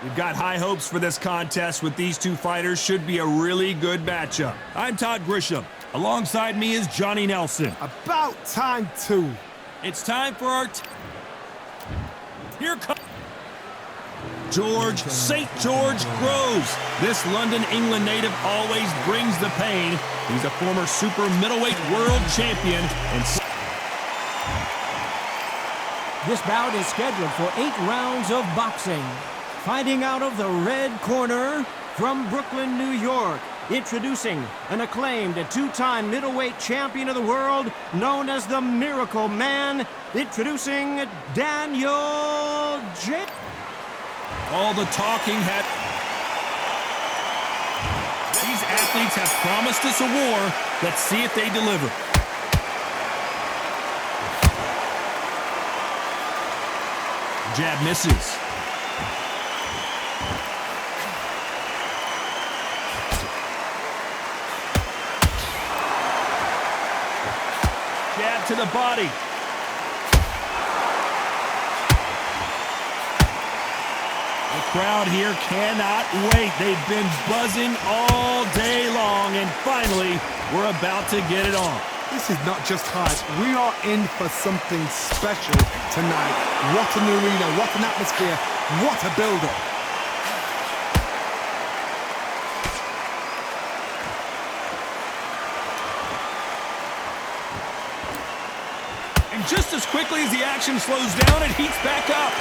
We've got high hopes for this contest with these two fighters. Should be a really good matchup. I'm Todd Grisham. Alongside me is Johnny Nelson. About time, too. It's time for our... Here comes... George St. George Groves. This London, England native always brings the pain. He's a former super middleweight world champion. And this bout is scheduled for 8 rounds of boxing. Fighting out of the red corner from Brooklyn, New York. Introducing an acclaimed 2-time middleweight champion of the world known as the Miracle Man. Introducing Daniel J. All the talking had... These athletes have promised us a war. Let's see if they deliver. Jab misses. Jab to the body. The crowd here cannot wait. They've been buzzing all day long, and finally, we're about to get it on. This is not just hype. We are in for something special tonight. What an arena, what an atmosphere, what a build-up. And just as quickly as the action slows down, it heats back up.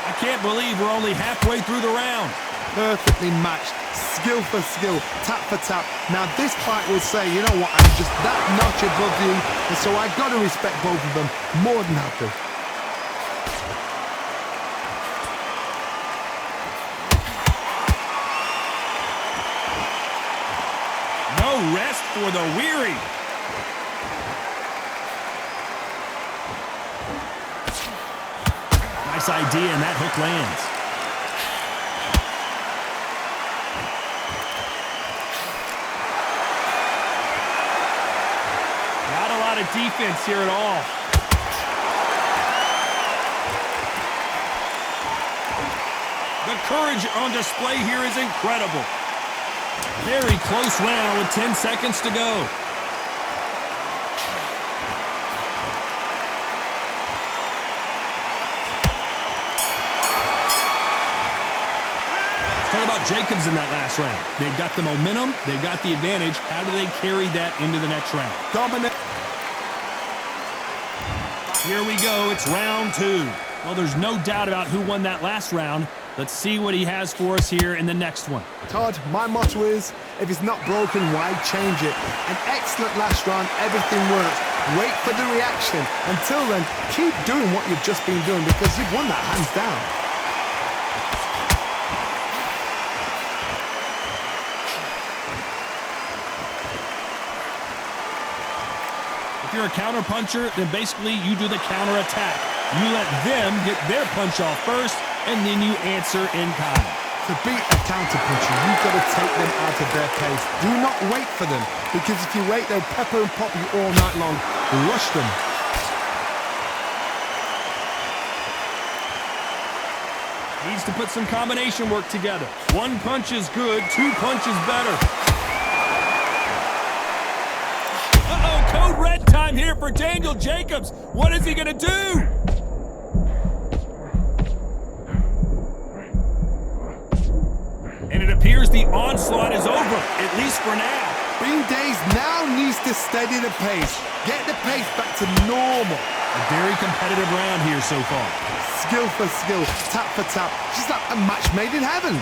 I can't believe we're only halfway through the round. Perfectly matched, skill for skill, tap for tap. Now this fight will say, you know what, I'm just that notch above you, and so I got to respect both of them more than happy. No rest for the weary. Nice idea, and that hook lands. Not a lot of defense here at all. The courage on display here is incredible. Very close round with 10 seconds to go. Talk about Jacobs in that last round. They've got the momentum, they've got the advantage. How do they carry that into the next round? Dominant. Here we go, it's round 2. Well, there's no doubt about who won that last round. Let's see what he has for us here in the next one. Todd, my motto is, if it's not broken, why change it? An excellent last round, everything works. Wait for the reaction. Until then, keep doing what you've just been doing because you've won that hands down. If you're a counter puncher, then basically you do the counter attack. You let them get their punch off first, and then you answer in kind. To beat a counter puncher, you've got to take them out of their pace. Do not wait for them, because if you wait, they'll pepper and pop you all night long. Rush them. Needs to put some combination work together. 1 punch is good, 2 punches better. Uh-oh, code red time here for Daniel Jacobs. What is he gonna do? And it appears the onslaught is over, at least for now. Bean Days now needs to steady the pace. Get the pace back to normal. A very competitive round here so far. Skill for skill, tap for tap. Just like a match made in heaven.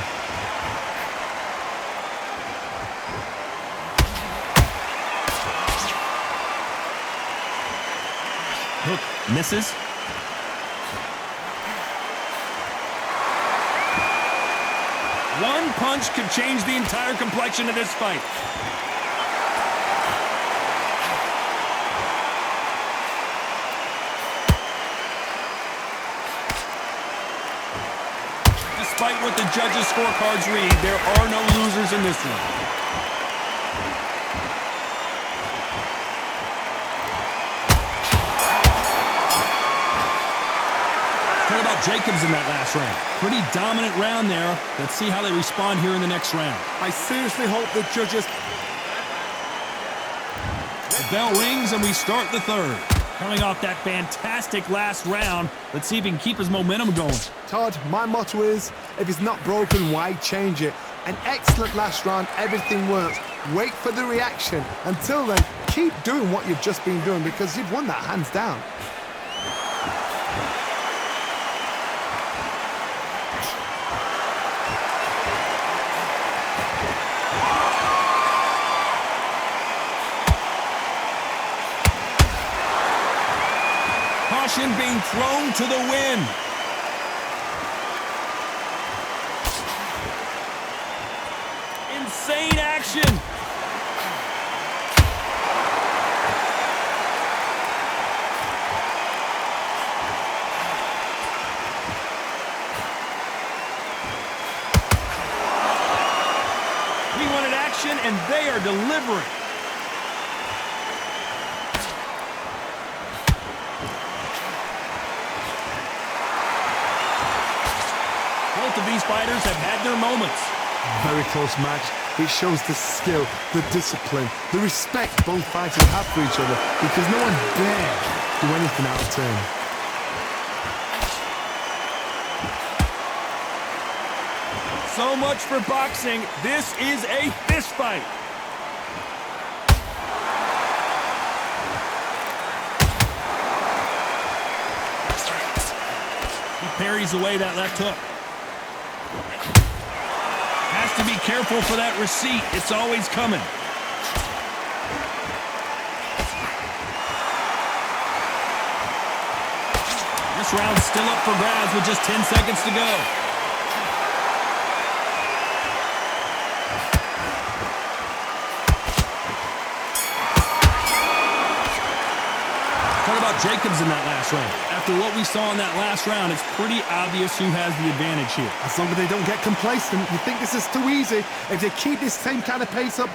Hook misses. One punch could change the entire complexion of this fight. Despite what the judges' scorecards read, there are no losers in this one. Jacobs in that last round. Pretty dominant round there. Let's see how they respond here in the next round. I seriously hope the judges... The bell rings and we start the third. Coming off that fantastic last round, let's see if he can keep his momentum going. Todd, my motto is, if it's not broken, why change it? An excellent last round, everything works. Wait for the reaction. Until then, keep doing what you've just been doing because you've won that hands down. Caution being thrown to the wind. Insane action. We wanted action, and they are delivering. Both of these fighters have had their moments. Very close match. It shows the skill, the discipline, the respect both fighters have for each other because no one dare do anything out of turn. So much for boxing. This is a fist fight. He parries away that left hook. Has to be careful for that receipt. It's always coming. This round's still up for grabs with just 10 seconds to go. What about Jacobs in that last round? After what we saw in that last round, it's pretty obvious who has the advantage here. As long as they don't get complacent, you think this is too easy. If they keep this same kind of pace up...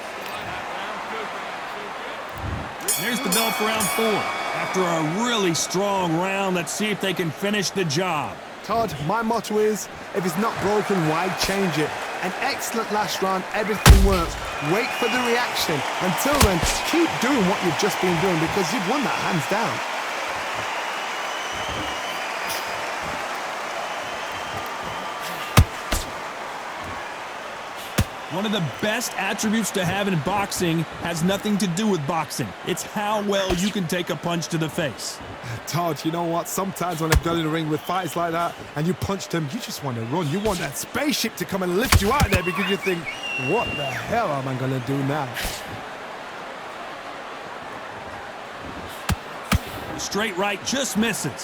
There's the bell for round 4. After a really strong round, let's see if they can finish the job. Todd, my motto is, if it's not broken, why change it? An excellent last round, everything works. Wait for the reaction. Until then, keep doing what you've just been doing because you've won that hands down. One of the best attributes to have in boxing has nothing to do with boxing. It's how well you can take a punch to the face. Todd, you know what? Sometimes when I've done in the ring with fights like that and you punch them, you just want to run. You want that spaceship to come and lift you out of there because you think, what the hell am I going to do now? Straight right just misses.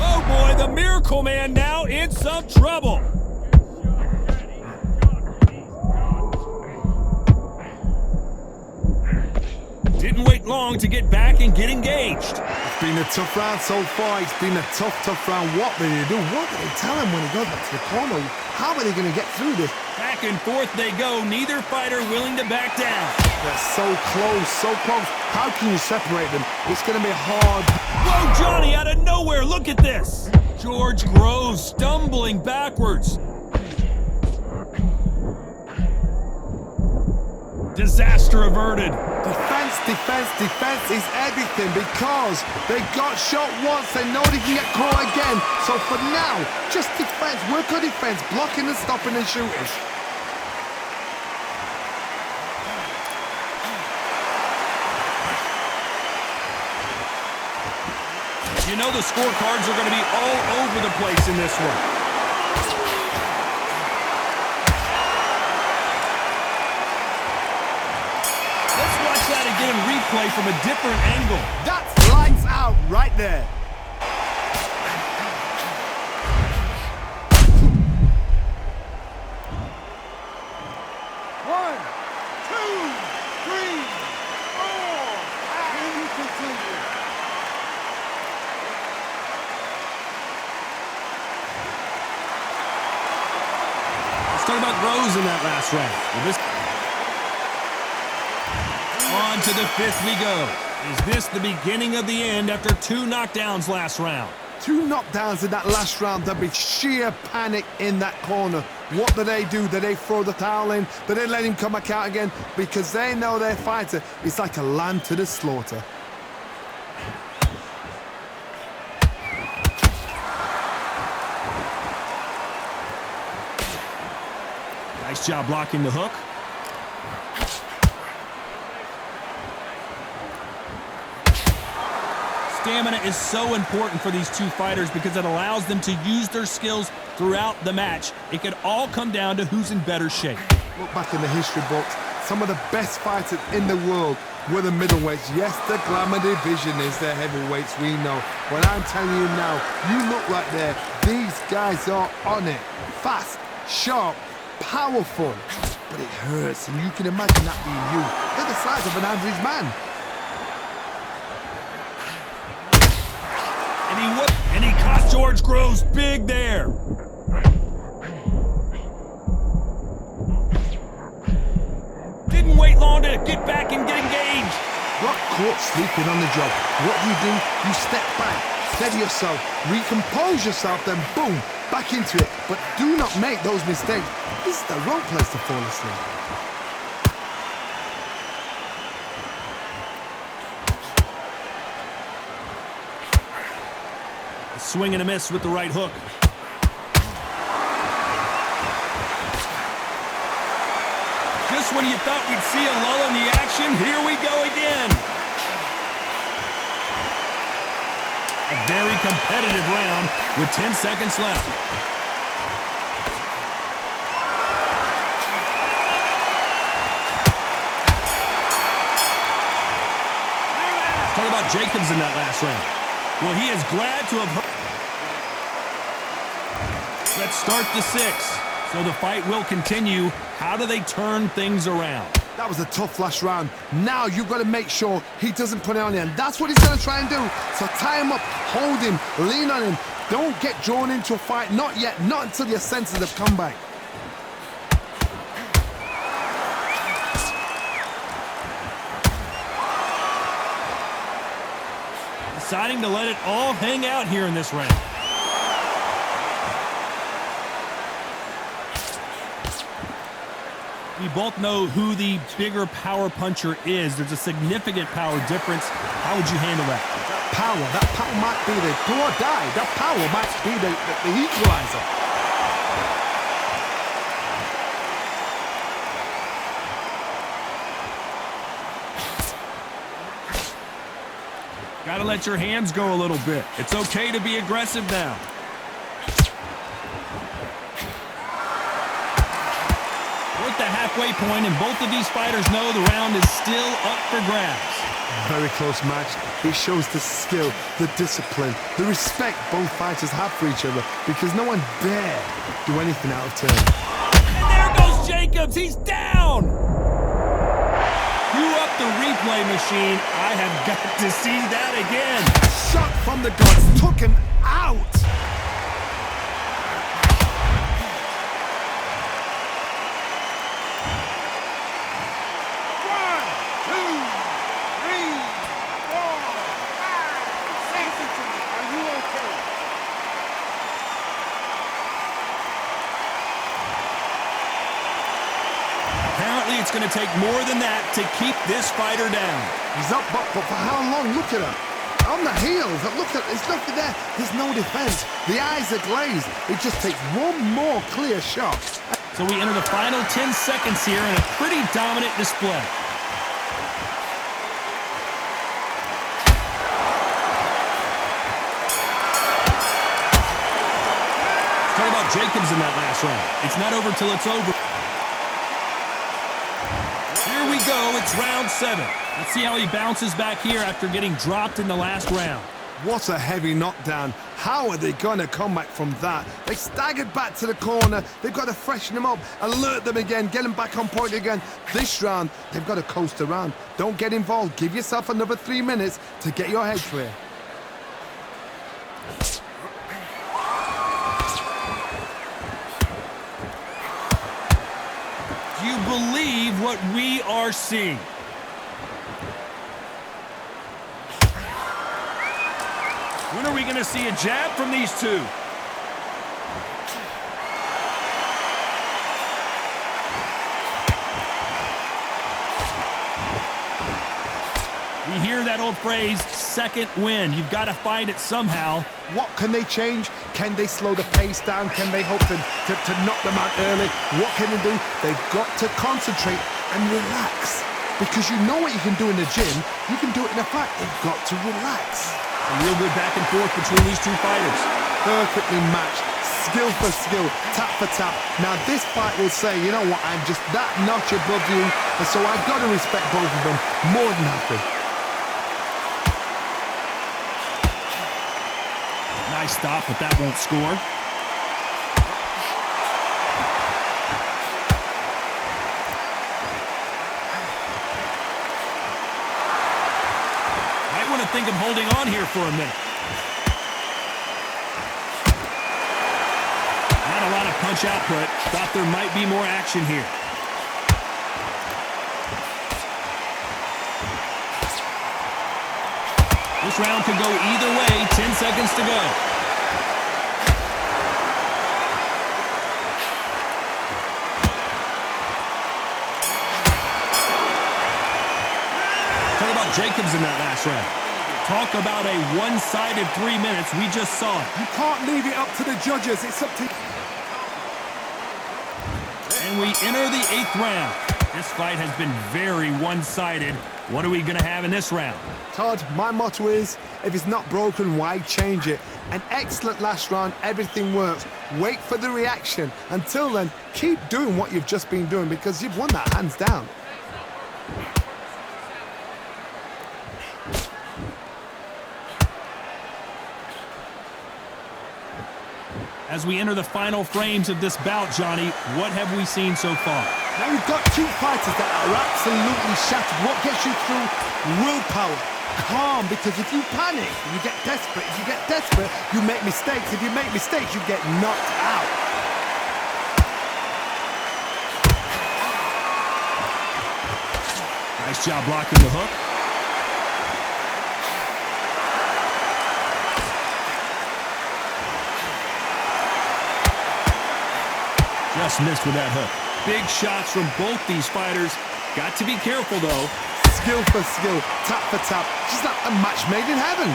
Oh boy, the Miracle Man now in some trouble. Didn't wait long to get back and get engaged. It's been a tough round so far. It's been a tough round. What will they do? What do they tell him when he goes back to the corner? How are they going to get through this? Back and forth they go. Neither fighter willing to back down. They're so close, so close. How can you separate them? It's going to be hard. Whoa, Johnny, out of nowhere. Look at this. George Groves stumbling backwards. Disaster averted. Defense is everything because they got shot once. They know they can get caught again. So for now, just defense. Work on defense. Blocking and stopping and shooting. You know the scorecards are going to be all over the place in this one. Get a replay from a different angle. That's lights out right there. One, two, three, four. And you continue. Let's talk about Rose in that last round. On to the 5th we go. Is this the beginning of the end after 2 knockdowns last round? 2 knockdowns in that last round. There'll be sheer panic in that corner. What do? Do they throw the towel in? Do they let him come back out again? Because they know their fighter is like a lamb to the slaughter. Nice job blocking the hook. Stamina is so important for these two fighters because it allows them to use their skills throughout the match. It could all come down to who's in better shape. Look back in the history books. Some of the best fighters in the world were the middleweights. Yes, the glamour division is the heavyweights, we know. But I'm telling you now, you look right there. These guys are on it. Fast, sharp, powerful. But it hurts, and you can imagine that being you. They're the size of an average man. And he caught George Groves big there. Didn't wait long to get back and get engaged. Got caught sleeping on the job. What do? You step back, steady yourself, recompose yourself, then boom, back into it. But do not make those mistakes. This is the wrong place to fall asleep. Swing and a miss with the right hook. Just when you thought we'd see a lull in the action, here we go again. A very competitive round with 10 seconds left. Talk about Jacobs in that last round. Well, he is glad to have... Let's start the 6th. So the fight will continue. How do they turn things around? That was a tough last round. Now you've got to make sure he doesn't put it on you, and that's what he's going to try and do. So tie him up, hold him, lean on him. Don't get drawn into a fight. Not yet. Not until your senses have come back. Deciding to let it all hang out here in this round. We both know who the bigger power puncher is. There's a significant power difference. How would you handle that? That power might be the do or die. That power might be the equalizer. Gotta let your hands go a little bit. It's okay to be aggressive now. We're at the halfway point, and both of these fighters know the round is still up for grabs. Very close match. It shows the skill, the discipline, the respect both fighters have for each other, because no one dare do anything out of turn. And there goes Jacobs. He's down. Cue up the replay machine. I have got to see that again. Shot from the gods took him out. It's going to take more than that to keep this fighter down. He's up, but for how long? Look at him. On the heels. Look at, there's nothing there. There's no defense. The eyes are glazed. It just takes one more clear shot. So we enter the final 10 seconds here in a pretty dominant display. Talk about Jacobs in that last round. It's not over till it's over. Here we go, it's round 7. Let's see how he bounces back here after getting dropped in the last round. What a heavy knockdown. How are they going to come back from that? They staggered back to the corner. They've got to freshen them up, alert them again, get them back on point again. This round, they've got to coast around. Don't get involved. Give yourself another 3 minutes to get your head clear. Do you believe what we are seeing? When are we going to see a jab from these two? We hear that old phrase, second win. You've got to find it somehow. What can they change? Can they slow the pace down? Can they hope to knock them out early? What can they do? They've got to concentrate and relax. Because you know what you can do in the gym, you can do it in a fight. They've got to relax. A real good back and forth between these two fighters. Perfectly matched, skill for skill, tap for tap. Now this fight will say, you know what, I'm just that notch above you, and so I've got to respect both of them more than happy. Nice stop, but that won't score. Might want to think of holding on here for a minute. Not a lot of punch output. Thought there might be more action here. This round could go either way. 10 seconds to go. Talk about Jacobs in that last round. Talk about a one-sided 3 minutes. We just saw it. You can't leave it up to the judges. It's up to you. And we enter the 8th round. This fight has been very one-sided. What are we going to have in this round? Todd, my motto is, if it's not broken, why change it? An excellent last round, everything works. Wait for the reaction. Until then, keep doing what you've just been doing because you've won that hands down. As we enter the final frames of this bout, Johnny, what have we seen so far? Now you've got two fighters that are absolutely shattered. What gets you through? Willpower. Calm, because if you panic, you get desperate. If you get desperate, you make mistakes. If you make mistakes, you get knocked out. Nice job blocking the hook. Just missed with that hook. Big shots from both these fighters. Got to be careful, though. Skill for skill, tap for tap. Just like a match made in heaven.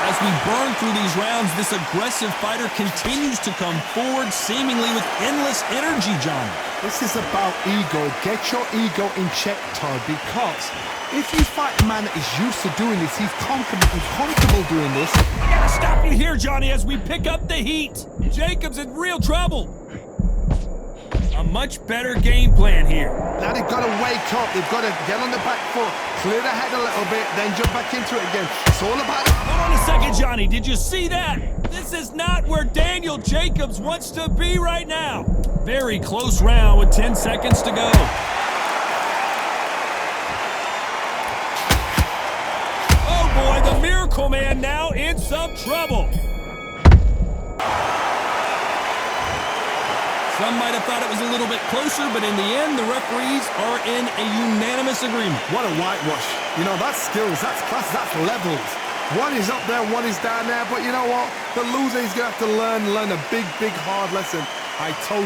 As we burn through these rounds, this aggressive fighter continues to come forward, seemingly with endless energy, John. This is about ego. Get your ego in check, Todd, because if you fight a man that is used to doing this, he's confident and comfortable doing this. I gotta stop you here, Johnny, as we pick up the heat. Jacobs in real trouble. A much better game plan here. Now they've got to wake up. They've got to get on the back foot, clear the head a little bit, then jump back into it again. It's all about it. Hold on a second, Johnny. Did you see that? This is not where Daniel Jacobs wants to be right now. Very close round with 10 seconds to go. Oh, boy, the Miracle Man now in some trouble. Some might have thought it was a little bit closer, but in the end, the referees are in a unanimous agreement. What a whitewash. You know, that's skills, that's class, that's levels. One is up there, one is down there, but you know what? The loser is going to have to learn a big, big, hard lesson. I totally